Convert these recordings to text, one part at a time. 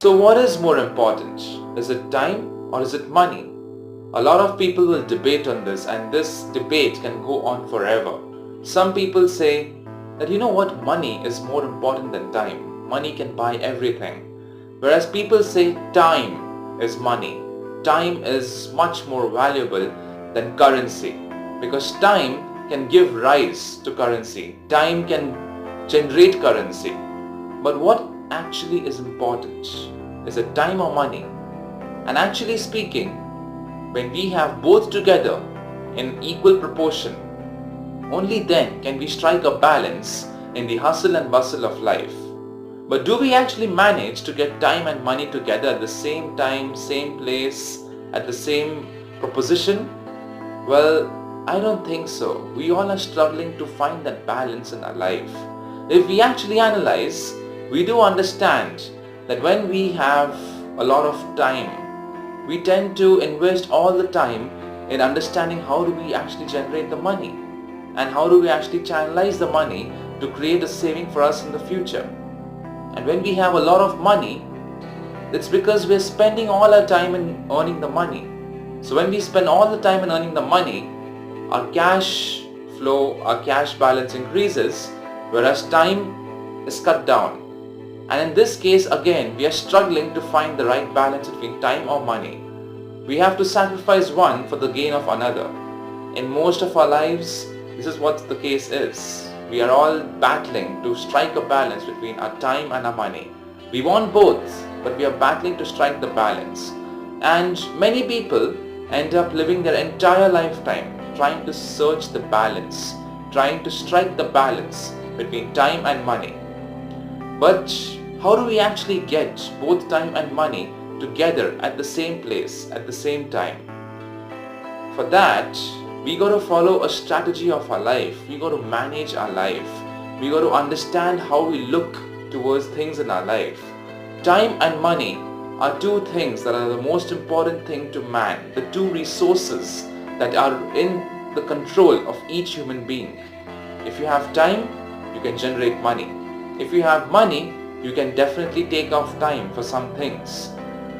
So what is more important? Is it time or is it money? A lot of people will debate on this, and this debate can go on forever. Some people say that money is more important than time. Money can buy everything. Whereas people say time is money. Time is much more valuable than currency, because time can give rise to currency. Time can generate currency. But what actually is important? Is it time or money? And actually speaking, when we have both together in equal proportion, only then can we strike a balance in the hustle and bustle of life. But do we actually manage to get time and money together at the same time, same place, at the same proposition? Well, I don't think so. We all are struggling to find that balance in our life. If we actually analyze, we do understand that when we have a lot of time, we tend to invest all the time in understanding how do we actually generate the money and how do we actually channelize the money to create a saving for us in the future. And when we have a lot of money, it's because we're spending all our time in earning the money. So when we spend all the time in earning the money, our cash flow, our cash balance increases, whereas time is cut down. And in this case, again, we are struggling to find the right balance between time or money. We have to sacrifice one for the gain of another. In most of our lives, this is what the case is. We are all battling to strike a balance between our time and our money. We want both, but we are battling to strike the balance. And many people end up living their entire lifetime trying to search the balance, trying to strike the balance between time and money. But how do we actually get both time and money together at the same place, at the same time? For that, we got to follow a strategy of our life. We got to manage our life. We got to understand how we look towards things in our life. Time and money are two things that are the most important thing to man, the two resources that are in the control of each human being. If you have time, you can generate money. If you have money, you can definitely take off time for some things.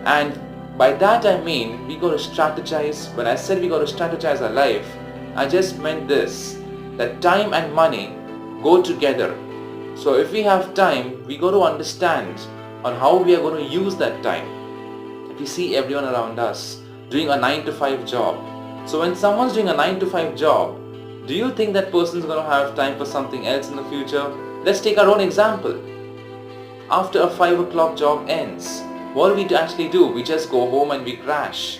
And by that I mean we got to strategize. When I said we got to strategize our life, I just meant this, that time and money go together. So if we have time, we got to understand on how we are going to use that time. If you see everyone around us doing a 9 to 5 job, so when someone's doing a 9 to 5 job, do you think that person's going to have time for something else in the future? Let's take our own example. After a 5 o'clock job ends, what do we actually do? We just go home and we crash.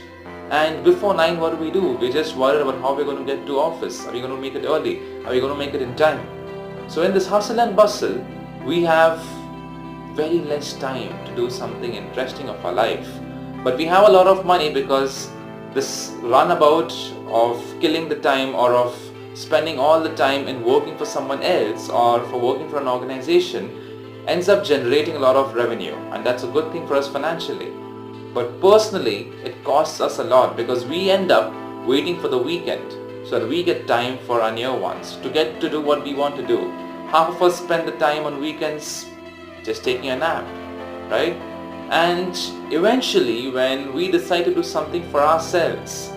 And before 9, what do? We're just worried about how we're going to get to office. Are we going to make it early? Are we going to make it in time? So in this hustle and bustle, we have very less time to do something interesting of our life. But we have a lot of money because this runabout of killing the time or of spending all the time in working for someone else or for working for an organization ends up generating a lot of revenue, and that's a good thing for us financially. But personally, it costs us a lot because we end up waiting for the weekend so that we get time for our near ones to get to do what we want to do. Half of us spend the time on weekends just taking a nap, right? And eventually when we decide to do something for ourselves,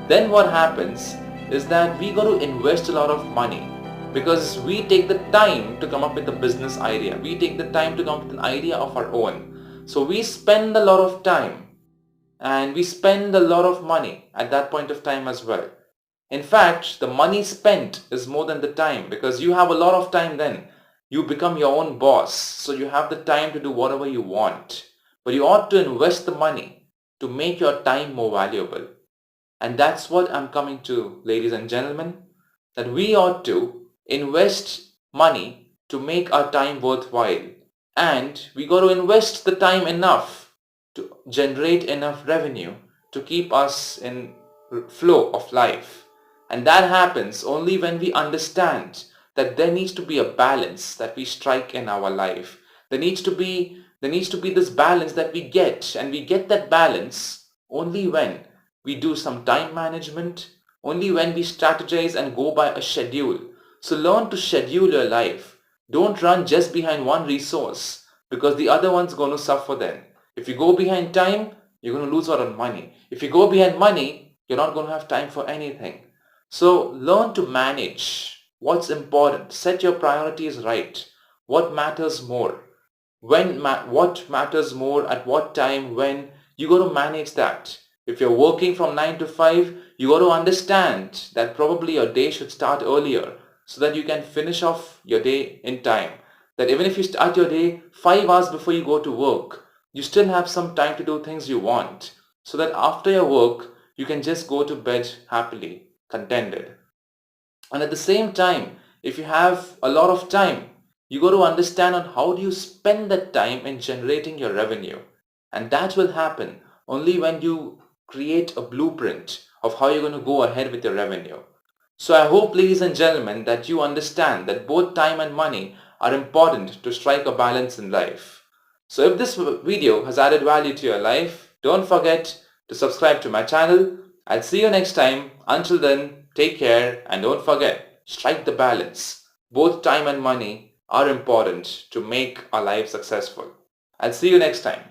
then what happens is that we got to invest a lot of money, because we take the time to come up with a business idea. We take the time to come up with an idea of our own. So we spend a lot of time and we spend a lot of money at that point of time as well. In fact, the money spent is more than the time, because you have a lot of time then. You become your own boss, so you have the time to do whatever you want. But you ought to invest the money to make your time more valuable. And that's what I'm coming to, ladies and gentlemen, that we ought to invest money to make our time worthwhile. And we got to invest the time enough to generate enough revenue to keep us in flow of life. And that happens only when we understand that there needs to be a balance that we strike in our life. There needs to be this balance that we get, and we get that balance only when we do some time management, only when we strategize and go by a schedule. So learn to schedule your life. Don't run just behind one resource, because the other one's going to suffer then. If you go behind time, you're going to lose out on money. If you go behind money, you're not going to have time for anything. So learn to manage what's important. Set your priorities right. What matters more? What matters more at what time, when? You got to manage that. If you're working from 9 to 5, you got to understand that probably your day should start earlier so that you can finish off your day in time. That even if you start your day 5 hours before you go to work, you still have some time to do things you want, so that after your work, you can just go to bed happily, contented. And at the same time, if you have a lot of time, you got to understand on how do you spend that time in generating your revenue. And that will happen only when you create a blueprint of how you're going to go ahead with your revenue. So I hope, ladies and gentlemen, that you understand that both time and money are important to strike a balance in life. So if this video has added value to your life, don't forget to subscribe to my channel. I'll see you next time. Until then, take care and don't forget, strike the balance. Both time and money are important to make our life successful. I'll see you next time.